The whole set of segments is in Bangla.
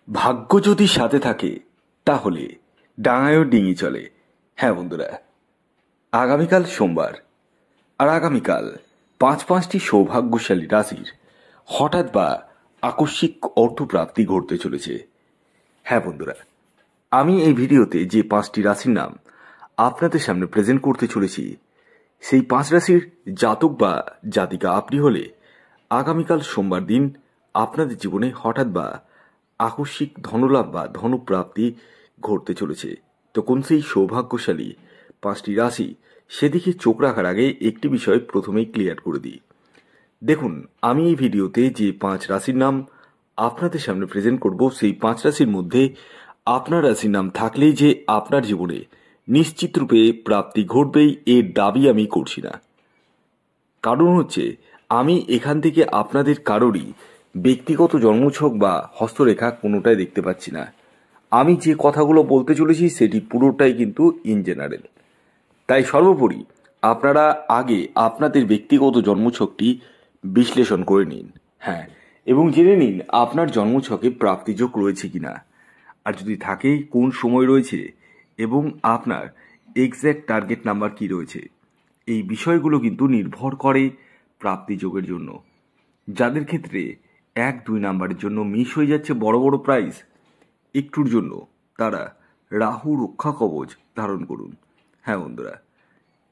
ভাগ্য যদি সাথে থাকে তাহলে ডাঙায়ও ডিঙি চলে। হ্যাঁ বন্ধুরা, আগামীকাল সোমবার, আর আগামীকাল পাঁচটি সৌভাগ্যশালী রাশির হঠাৎ বা আকস্মিক অর্থপ্রাপ্তি ঘটতে চলেছে। হ্যাঁ বন্ধুরা, আমি এই ভিডিওতে যে 5টি রাশির নাম আপনাদের সামনে প্রেজেন্ট করতে চলেছি, সেই 5 রাশির জাতক বা জাতিকা আপনি হলে আগামীকাল সোমবার দিন আপনাদের জীবনে হঠাৎ বা আকস্মিক ধনলাভ বা ধনপ্রাপ্তি ঘটতে চলেছে। তো কোন সেই সৌভাগ্যশালী 5টি রাশি, সেদিকে চোখ রাখার আগে একটি বিষয় প্রথমেই ক্লিয়ার করে দিই। দেখুন, আমি এই ভিডিওতে যে 5 রাশির নাম আপনাদের সামনে প্রেজেন্ট করব, সেই 5 রাশির মধ্যে আপনার রাশির নাম থাকলেই যে আপনার জীবনে নিশ্চিত রূপে প্রাপ্তি ঘটবেই এর দাবি আমি করছি না। কারণ হচ্ছে, আমি এখান থেকে আপনাদের কারোরই ব্যক্তিগত জন্মছক বা হস্তরেখা কোনোটাই দেখতে পাচ্ছি না। আমি যে কথাগুলো বলতে চলেছি সেটি পুরোটাই কিন্তু ইন জেনারেল। তাই সর্বোপরি আপনারা আগে আপনাদের ব্যক্তিগত জন্মছকটি বিশ্লেষণ করে নিন, হ্যাঁ, এবং জেনে নিন আপনার জন্মছকে প্রাপ্তিযোগ রয়েছে কিনা, আর যদি থাকে কোন সময় রয়েছে, এবং আপনার এক্স্যাক্ট টার্গেট নাম্বার কি রয়েছে। এই বিষয়গুলো কিন্তু নির্ভর করে প্রাপ্তিযোগের জন্য। যাদের ক্ষেত্রে 1-2 নাম্বারের জন্য মিস হয়ে যাচ্ছে বড় বড় প্রাইজ, একটুর জন্য তারা রাহু রক্ষা কবচ ধারণ করুন। হ্যাঁ বন্ধুরা,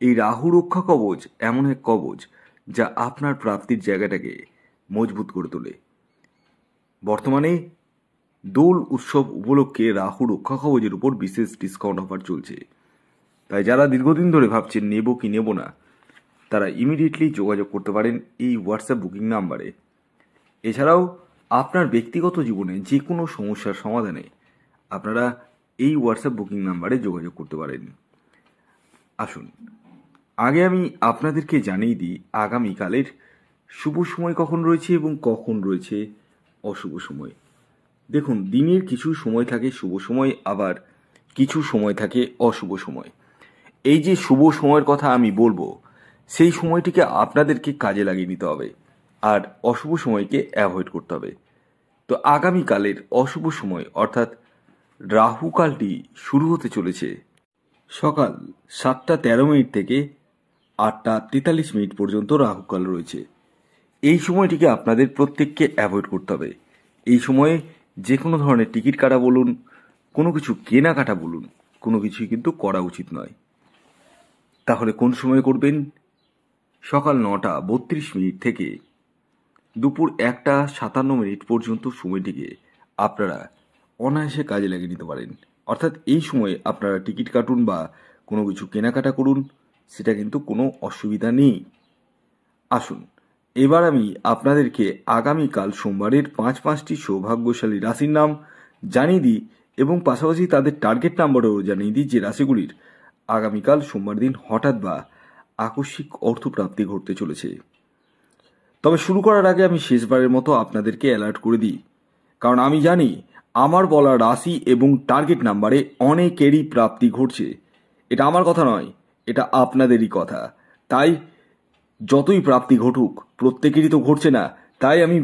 এই রাহু রক্ষা কবচ এমন এক কবচ যা আপনার প্রাপ্তির জায়গাটাকে মজবুত করে তোলে। বর্তমানে দোল উৎসব উপলক্ষে রাহু রক্ষা কবচের উপর বিশেষ ডিসকাউন্ট অফার চলছে। তাই যারা দীর্ঘদিন ধরে ভাবছেন নেব কি নেব না, তারা ইমিডিয়েটলি যোগাযোগ করতে পারেন এই হোয়াটসঅ্যাপ বুকিং নাম্বারে। এছাড়াও আপনার ব্যক্তিগত জীবনে যে কোনো সমস্যার সমাধানে আপনারা এই হোয়াটসঅ্যাপ বুকিং নাম্বারে যোগাযোগ করতে পারেন। আসুন, আগে আমি আপনাদেরকে জানিয়ে দিই আগামীকালের শুভ সময় কখন রয়েছে এবং কখন রয়েছে অশুভ সময়। দেখুন, দিনের কিছু সময় থাকে শুভ সময়, আবার কিছু সময় থাকে অশুভ সময়। এই যে শুভ সময়ের কথা আমি বলবো, সেই সময়টিকে আপনাদেরকে কাজে লাগিয়ে নিতে হবে, আর অশুভ সময়কে অ্যাভয়েড করতে হবে। তো আগামীকালের অশুভ সময় অর্থাৎ রাহুকালটি শুরু হতে চলেছে সকাল 7:13 থেকে 8:43 পর্যন্ত রাহুকাল রয়েছে। এই সময়টিকে আপনাদের প্রত্যেককে অ্যাভয়েড করতে হবে। এই সময়ে যে কোনো ধরনের টিকিট কাটা বলুন, কোনো কিছু কেনাকাটা বলুন, কোনো কিছুই কিন্তু করা উচিত নয়। তাহলে কোন সময় করবেন? সকাল 9:32 থেকে দুপুর 1:57 পর্যন্ত সময়টিকে আপনারা অনায়াসে কাজে লাগিয়ে নিতে পারেন। অর্থাৎ এই সময়ে আপনারা টিকিট কাটুন বা কোনো কিছু কেনাকাটা করুন, সেটা কিন্তু কোনো অসুবিধা নেই। আসুন, এবার আমি আপনাদেরকে আগামীকাল সোমবারের 5টি সৌভাগ্যশালী রাশির নাম জানিয়ে দিই, এবং পাশাপাশি তাদের টার্গেট নাম্বারও জানিয়ে দিই, যে রাশিগুলির আগামীকাল সোমবার দিন হঠাৎ বা আকস্মিক অর্থপ্রাপ্তি ঘটতে চলেছে। তবে শুরু করার আগে আমি শেষবারের মতো আপনাদেরকে অ্যালার্ট করে দিই, কারণ আমি জানি আমার বলা রাশি এবং টার্গেট নাম্বারে অনেকেরই প্রাপ্তি ঘটছে। এটা আমার কথা নয়, এটা আপনাদেরই কথা। তাই যতই প্রাপ্তি ঘটুক, প্রত্যেকেরই তো ঘটছে না। তাই আমি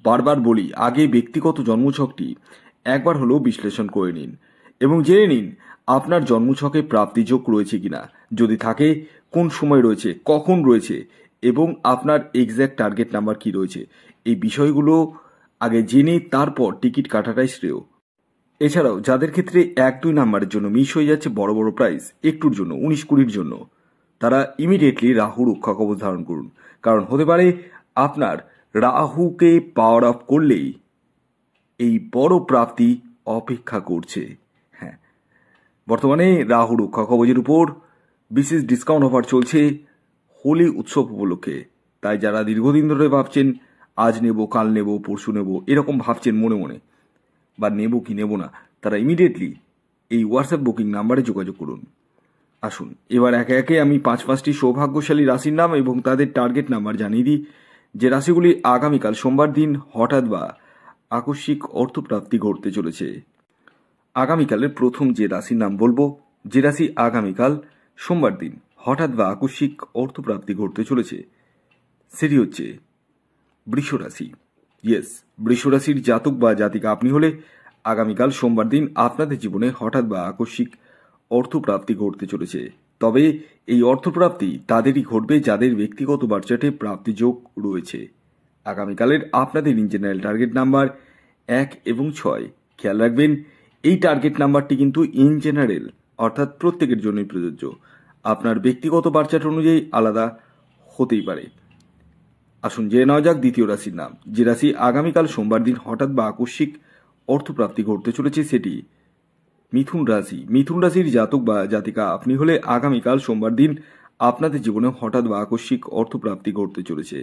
বারবার বলি, আগে ব্যক্তিগত জন্মছকটি একবার হলেও বিশ্লেষণ করে নিন এবং জেনে নিন আপনার জন্মছকে প্রাপ্তিযোগ রয়েছে কিনা, যদি থাকে কোন সময় রয়েছে, কখন রয়েছে, এবং আপনার এক্স্যাক্ট টার্গেট নাম্বার কি রয়েছে। এই বিষয়গুলো আগে জেনে তারপর টিকিট কাটাটাই শ্রেয়। এছাড়াও যাদের ক্ষেত্রে 1-2 নাম্বারের জন্য মিস হয়ে যাচ্ছে বড় বড় প্রাইজ, একটুর জন্য 19-20-র জন্য, তারা ইমিডিয়েটলি রাহু রক্ষা কবচ ধারণ করুন। কারণ হতে পারে আপনার রাহুকে পাওয়ার অফ করলেই এই বড় প্রাপ্তি অপেক্ষা করছে। হ্যাঁ, বর্তমানে রাহু রক্ষা কবচের উপর বিশেষ ডিসকাউন্ট অফার চলছে হোলি উৎসব উপলক্ষে। তাই যারা দীর্ঘদিন ধরে ভাবছেন আজ নেব, কাল নেব, পরশু নেব, এরকম ভাবছেন মনে মনে, বা নেব কি নেব না, তারা ইমিডিয়েটলি এই হোয়াটসঅ্যাপ বুকিং নাম্বারে যোগাযোগ করুন। আসুন, এবার একে একে আমি 5টি সৌভাগ্যশালী রাশির নাম এবং তাদের টার্গেট নাম্বার জানিয়ে দিই, যে রাশিগুলি আগামীকাল সোমবার দিন হঠাৎ বা আকস্মিক অর্থপ্রাপ্তি ঘটতে চলেছে। আগামীকালের প্রথম যে রাশির নাম বলবো, যে রাশি আগামীকাল সোমবার দিন হঠাৎ বা আকস্মিক অর্থপ্রাপ্তি ঘটতে চলেছে, সেটি হচ্ছে বৃষ রাশি। ইয়েস, বৃষ রাশির জাতক বা জাতিকা আপনি হলে আগামীকাল সোমবার দিন আপনাদের জীবনে হঠাৎ বা আকস্মিক অর্থপ্রাপ্তি ঘটতে চলেছে। তবে এই অর্থপ্রাপ্তি তাদেরই ঘটবে যাদের ব্যক্তিগত বার্চার্টে প্রাপ্তিযোগ রয়েছে। আগামীকালের আপনাদের ইন জেনারেল টার্গেট নাম্বার 1 এবং 6। খেয়াল রাখবেন, এই টার্গেট নাম্বারটি কিন্তু ইন জেনারেল অর্থাৎ প্রত্যেকের জন্যই প্রযোজ্য। আপনার ব্যক্তিগত বার্চার্ট অনুযায়ী আলাদা হতেই পারে। আসুন জেনে নেওয়া যাক দ্বিতীয় রাশির নাম। যে রাশি আগামীকাল সোমবার দিন হঠাৎ বা আকস্মিক অর্থপ্রাপ্তি ঘটতে চলেছে সেটি মিথুন রাশি। মিথুন রাশির জাতক বা জাতিকা আপনি হলে আগামীকাল সোমবার দিন আপনাদের জীবনে হঠাৎ বা আকস্মিক অর্থপ্রাপ্তি ঘটতে চলেছে।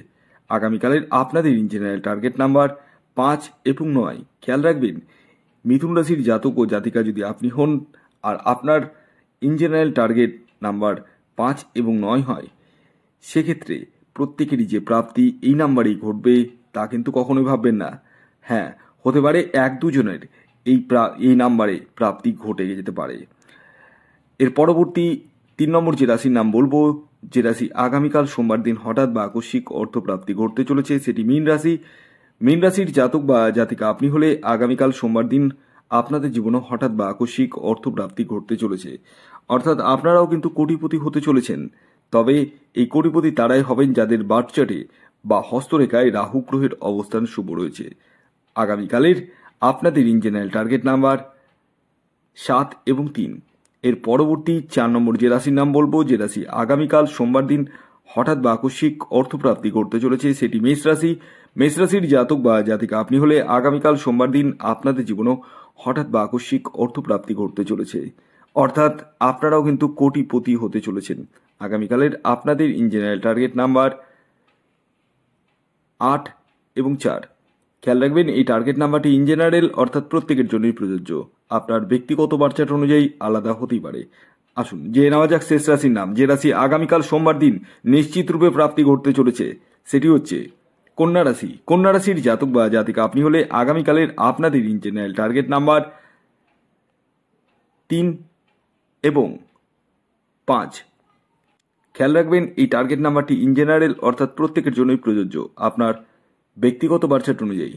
আগামীকালের আপনাদের ইন জেনারেল টার্গেট নাম্বার 5 এবং 9। খেয়াল রাখবেন, মিথুন রাশির জাতক ও জাতিকা যদি আপনি হন আর আপনার ইন জেনারেল টার্গেট নাম্বার 5 এবং 9 হয়, সেক্ষেত্রে প্রত্যেকেরই যে প্রাপ্তি এই নাম্বারেই ঘটবে তা কিন্তু কখনোই ভাববেন না। হ্যাঁ, হতে পারে 1-2 জনের এই নাম্বারে প্রাপ্তি ঘটে যেতে পারে। এর পরবর্তী 3 নম্বর যে রাশির নাম বলবো, যে রাশি আগামীকাল সোমবার দিন হঠাৎ বা আকস্মিক অর্থপ্রাপ্তি ঘটতে চলেছে সেটি মীন রাশি। মীন রাশির জাতক বা জাতিকা আপনি হলে আগামীকাল সোমবার দিন আপনাদের জীবনে হঠাৎ বা আকস্মিক অর্থপ্রাপ্তি ঘটতে চলেছে। অর্থাৎ আপনারাও কিন্তু কোটিপতি হতে চলেছেন। তবে এই কোটিপতি তারাই হবেন যাদের বার্থ চার্টে বা হস্তরেখায় রাহু গ্রহের অবস্থান শুভ রয়েছে। আগামীকালের আপনাদের ইন জেনারেল টার্গেট নাম্বার 7 এবং 3। এর পরবর্তী 4 নম্বর যে রাশির নাম বলবো, যে রাশি আগামীকাল সোমবার দিন হঠাৎ বা আকস্মিক অর্থপ্রাপ্তি ঘটতে চলেছে সেটি মেষ রাশি। মেষ রাশির জাতক বা জাতিকা আপনি হলে আগামীকাল সোমবার দিন আপনাদের জীবনেও হঠাৎ বা আকস্মিক অর্থপ্রাপ্তি ঘটতে চলেছে। অর্থাৎ আপনারাও কিন্তু কোটিপতি হতে চলেছেন। আগামীকালের আপনাদের ইন জেনারেল টার্গেট নাম্বার 8 এবং 4। খেয়াল রাখবেন, এই টার্গেট নাম্বারটি ইন জেনারেল অর্থাৎ প্রত্যেকের জন্যই প্রযোজ্য। আপনার ব্যক্তিগত বার্চার্ট অনুযায়ী আলাদা হতেই পারে। আসুন জেনে নেওয়া যাক শেষ রাশির নাম। যে রাশি আগামীকাল সোমবার দিন নিশ্চিত রূপে প্রাপ্তি ঘটতে চলেছে সেটি হচ্ছে কন্যা রাশি। কন্যা রাশির জাতক বা জাতিকা আপনি হলে আগামীকালের আপনাদের ইন জেনারেল টার্গেট নাম্বার 3 এবং 5। খেয়াল রাখবেন, এই টার্গেট নাম্বারটি ইন জেনারেল অর্থাৎ প্রত্যেকের জন্যই প্রযোজ্য। আপনার ব্যক্তিগত বার্চার্ট অনুযায়ী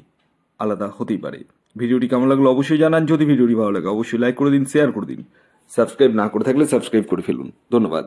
আলাদা হতেই পারে। ভিডিওটি কেমন লাগলো অবশ্যই জানান। যদি ভিডিওটি ভালো লাগে অবশ্যই লাইক করে দিন, শেয়ার করে দিন। সাবস্ক্রাইব না করে থাকলে সাবস্ক্রাইব করে ফেলুন। ধন্যবাদ।